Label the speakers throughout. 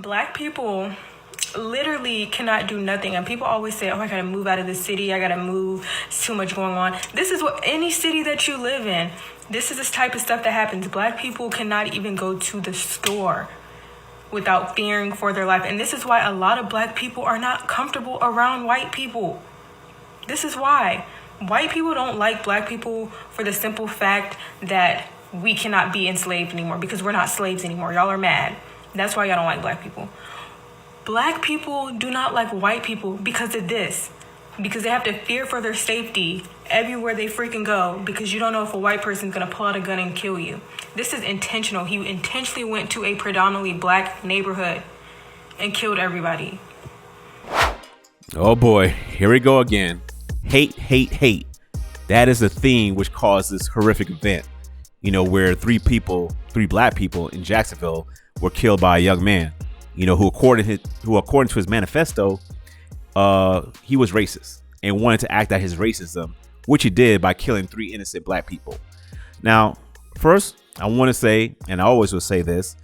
Speaker 1: Black people literally cannot do nothing, and people always say, oh, I gotta move out of the city, I gotta move, it's too much going on. This is what any city that you live in, this is this type of stuff that happens. Black people cannot even go to the store without fearing for their life, and this is why a lot of black people are not comfortable around white people. This is why white people don't like black people, for the simple fact that we cannot be enslaved anymore, because we're not slaves anymore. Y'all are mad. That's why y'all don't like black people. Black people do not like white people because of this. Because they have to fear for their safety everywhere they freaking go, because you don't know if a white person's gonna pull out a gun and kill you. This is intentional. He intentionally went to a predominantly black neighborhood and killed everybody.
Speaker 2: Oh boy, here we go again. Hate, hate, hate. That is the theme which caused this horrific event. Where three black people in Jacksonville were killed by a young man, who according to his manifesto, he was racist and wanted to act out his racism, which he did by killing 3 innocent black people. Now, first, I want to say, and I always will say this,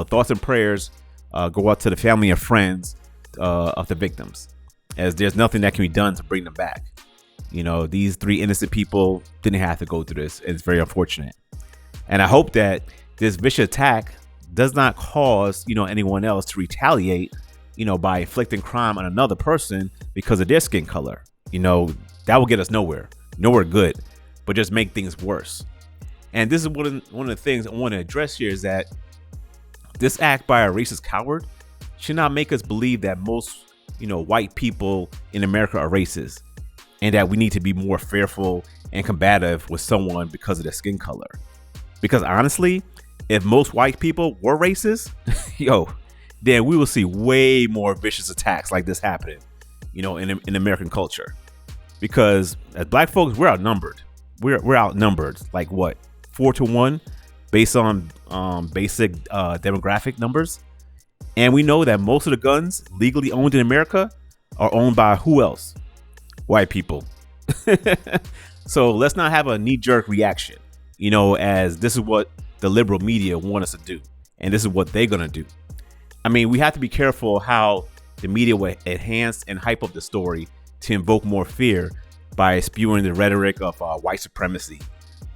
Speaker 2: thoughts and prayers go out to the family and friends of the victims, as there's nothing that can be done to bring them back. These 3 innocent people didn't have to go through this. It's very unfortunate. And I hope that this vicious attack does not cause, anyone else to retaliate, by inflicting crime on another person because of their skin color. That will get us nowhere good, but just make things worse. And this is one of the things I want to address here, is that this act by a racist coward should not make us believe that most, white people in America are racist, and that we need to be more fearful and combative with someone because of their skin color. Because honestly, if most white people were racist, then we will see way more vicious attacks like this happening, in American culture. Because as black folks, we're outnumbered. We're outnumbered like what, 4-1, based on basic demographic numbers. And we know that most of the guns legally owned in America are owned by who else? White people. So let's not have a knee-jerk reaction, as this is what the liberal media want us to do, and this is what they're gonna do. I mean, we have to be careful how the media will enhance and hype up the story to invoke more fear by spewing the rhetoric of white supremacy.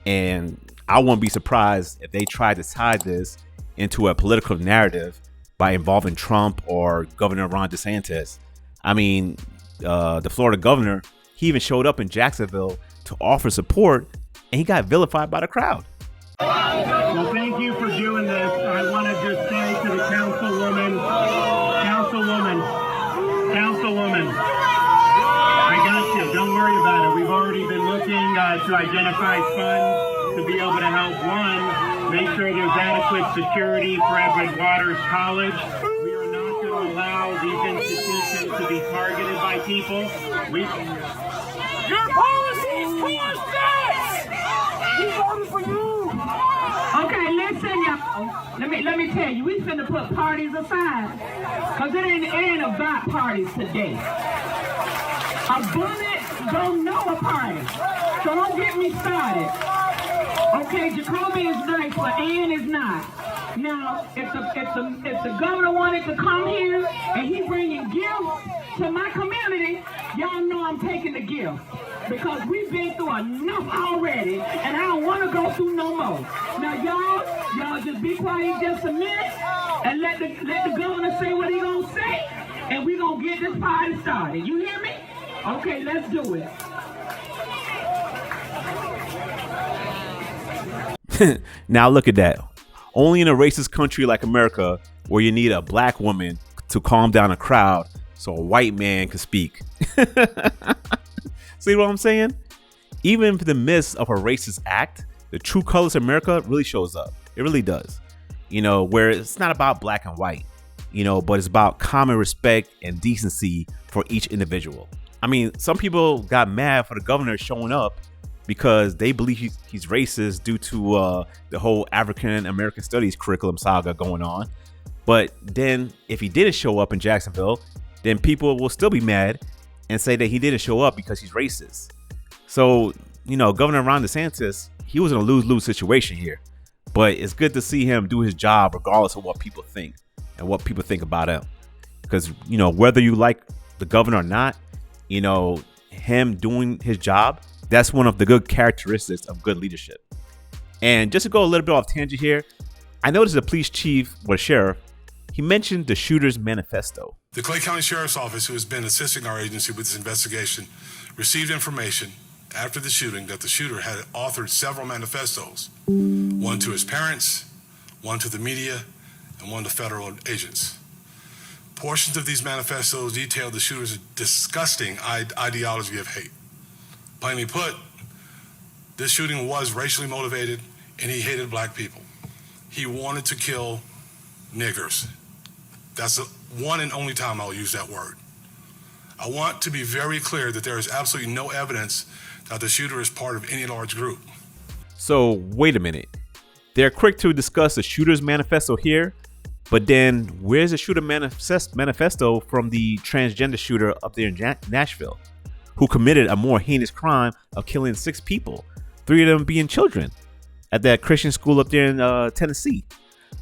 Speaker 2: And I won't be surprised if they try to tie this into a political narrative by involving Trump or Governor Ron DeSantis. I mean, the Florida governor, he even showed up in Jacksonville to offer support, and he got vilified by the crowd.
Speaker 3: Well, thank you for doing this. I want to just say to the councilwoman, I got you. Don't worry about it. We've already been looking to identify funds to be able to help, one, make sure there's adequate security for Edward Waters College. We are not going to allow these institutions to be targeted by people.
Speaker 4: Your policies cause this! We voted for you!
Speaker 5: Okay, listen, y'all. Let me tell you, we finna put parties aside. Cause it ain't about parties today. A bullet don't know a party. So don't get me started. Okay, Jacoby is nice, but Ann is not. Now, if the governor wanted to come here and he bringing gifts to my community, y'all know I'm taking the gift. Because we've been through enough already, and I don't want to go through no more. Now, y'all just be quiet just a minute, and let the governor say what he gonna say, and we gonna get this party started. You hear me? Okay, let's do
Speaker 2: it. Now look at that. Only in a racist country like America, where you need a black woman to calm down a crowd so a white man can speak. See what I'm saying? Even in the midst of a racist act, the true colors of America really shows up. It really does. Where it's not about black and white, but it's about common respect and decency for each individual. I mean, some people got mad for the governor showing up because they believe he's racist due to the whole African American Studies curriculum saga going on. But then if he didn't show up in Jacksonville, then people will still be mad and say that he didn't show up because he's racist. So, Governor Ron DeSantis, he was in a lose-lose situation here. But it's good to see him do his job regardless of what people think. and what people think about him. Because, whether you like the governor or not, him doing his job, that's one of the good characteristics of good leadership. And just to go a little bit off tangent here, I noticed the police chief or sheriff, he mentioned the shooter's manifesto.
Speaker 6: The Clay County Sheriff's Office, who has been assisting our agency with this investigation, received information after the shooting that the shooter had authored several manifestos, one to his parents, one to the media, and one to federal agents. Portions of these manifestos detail the shooter's disgusting ideology of hate. Plainly put, this shooting was racially motivated, and he hated black people. He wanted to kill niggers. That's the one and only time I'll use that word. I want to be very clear that there is absolutely no evidence that the shooter is part of any large group.
Speaker 2: So wait a minute. They're quick to discuss the shooter's manifesto here, but then where's the shooter manifesto from the transgender shooter up there in Nashville, who committed a more heinous crime of killing 6 people, 3 of them being children, at that Christian school up there in Tennessee?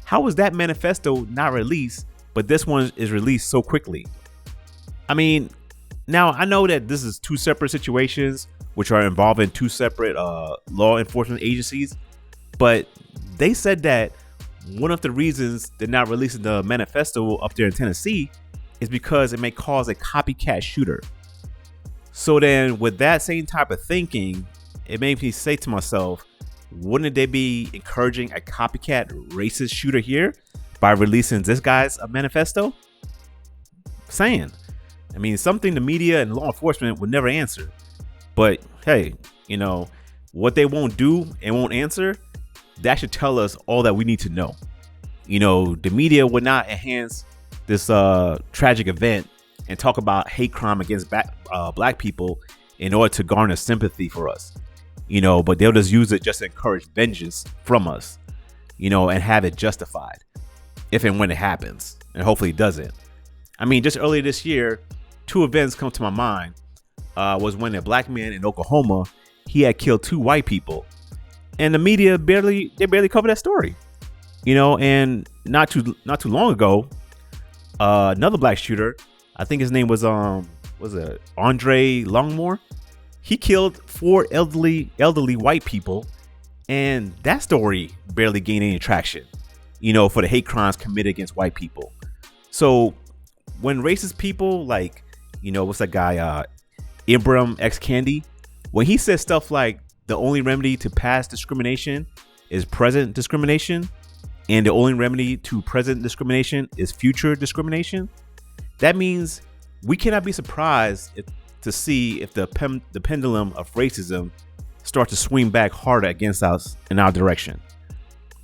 Speaker 2: How was that manifesto not released, but this one is released so quickly? I mean, now I know that this is 2 separate situations which are involving 2 separate law enforcement agencies, but they said that one of the reasons they're not releasing the manifesto up there in Tennessee is because it may cause a copycat shooter. So then with that same type of thinking, it made me say to myself, wouldn't they be encouraging a copycat racist shooter here by releasing this guy's manifesto? Saying, I mean, something the media and law enforcement would never answer. But hey, what they won't do and won't answer, that should tell us all that we need to know. The media would not enhance this tragic event and talk about hate crime against black people in order to garner sympathy for us. But they'll just use it just to encourage vengeance from us, and have it justified if and when it happens. And hopefully it doesn't. I mean, just earlier this year, 2 events come to my mind. Was when a black man in Oklahoma, he had killed 2 white people, and the media barely covered that story. And not too long ago, another black shooter, I think his name was Andre Longmore. He killed 4 elderly white people, and that story barely gained any traction, for the hate crimes committed against white people. So when racist people like, what's that guy, Ibram X Kendi, when he says stuff like the only remedy to past discrimination is present discrimination, and the only remedy to present discrimination is future discrimination, that means we cannot be surprised to see if the pendulum of racism starts to swing back harder against us in our direction.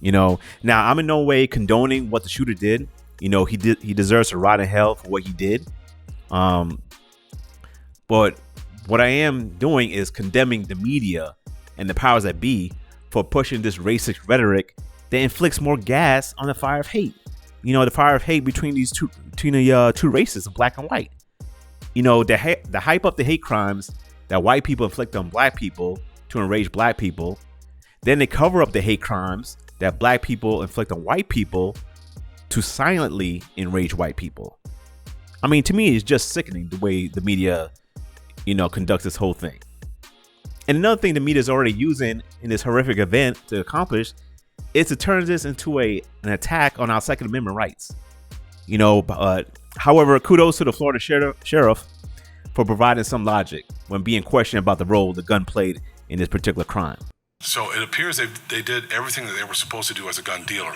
Speaker 2: Now I'm in no way condoning what the shooter did. He deserves to rot in hell for what he did. But what I am doing is condemning the media and the powers that be for pushing this racist rhetoric that inflicts more gas on the fire of hate. The fire of hate between the two races of black and white. The hype up the hate crimes that white people inflict on black people to enrage black people. Then they cover up the hate crimes that black people inflict on white people to silently enrage white people. I mean, to me, it's just sickening the way the media conducts this whole thing. And another thing the media is already using in this horrific event to accomplish is to turn this into an attack on our Second Amendment rights. However, kudos to the Florida sheriff for providing some logic when being questioned about the role the gun played in this particular crime.
Speaker 6: So it appears they did everything that they were supposed to do as a gun dealer.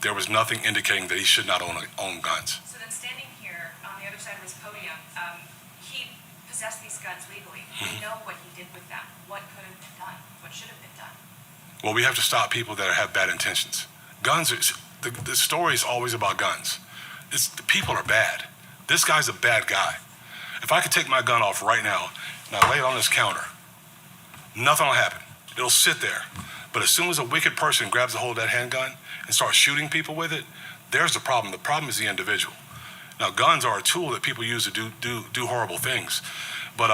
Speaker 6: There was nothing indicating that he should not own guns.
Speaker 7: So then standing here on the other side of this podium, he possessed these guns legally. We know what he did with them. What could have been done? What should have been done?
Speaker 6: Well, we have to stop people that have bad intentions. Guns, the story is always about guns. The people are bad. This guy's a bad guy. If I could take my gun off right now and I lay it on this counter, nothing will happen. It'll sit there. But as soon as a wicked person grabs a hold of that handgun and starts shooting people with it, there's the problem. The problem is the individual. Now, guns are a tool that people use to do horrible things, but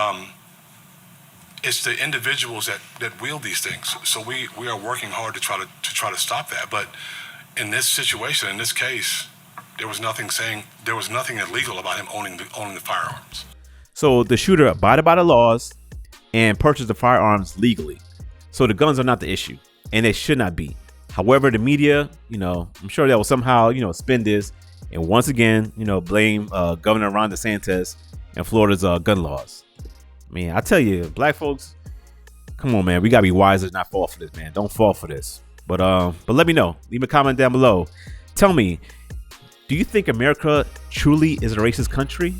Speaker 6: it's the individuals that wield these things. So we are working hard to try to stop that. But in this situation, in this case, there was nothing illegal about him owning the firearms.
Speaker 2: So the shooter abided by the laws and purchased the firearms legally. So the guns are not the issue, and they should not be. However, the media, I'm sure that will somehow, spin this and once again, blame Governor Ron DeSantis and Florida's gun laws. I mean, I tell you, black folks, come on, man, we gotta be wiser, not fall for this, man. Don't fall for this. But let me know. Leave a comment down below. Tell me, do you think America truly is a racist country?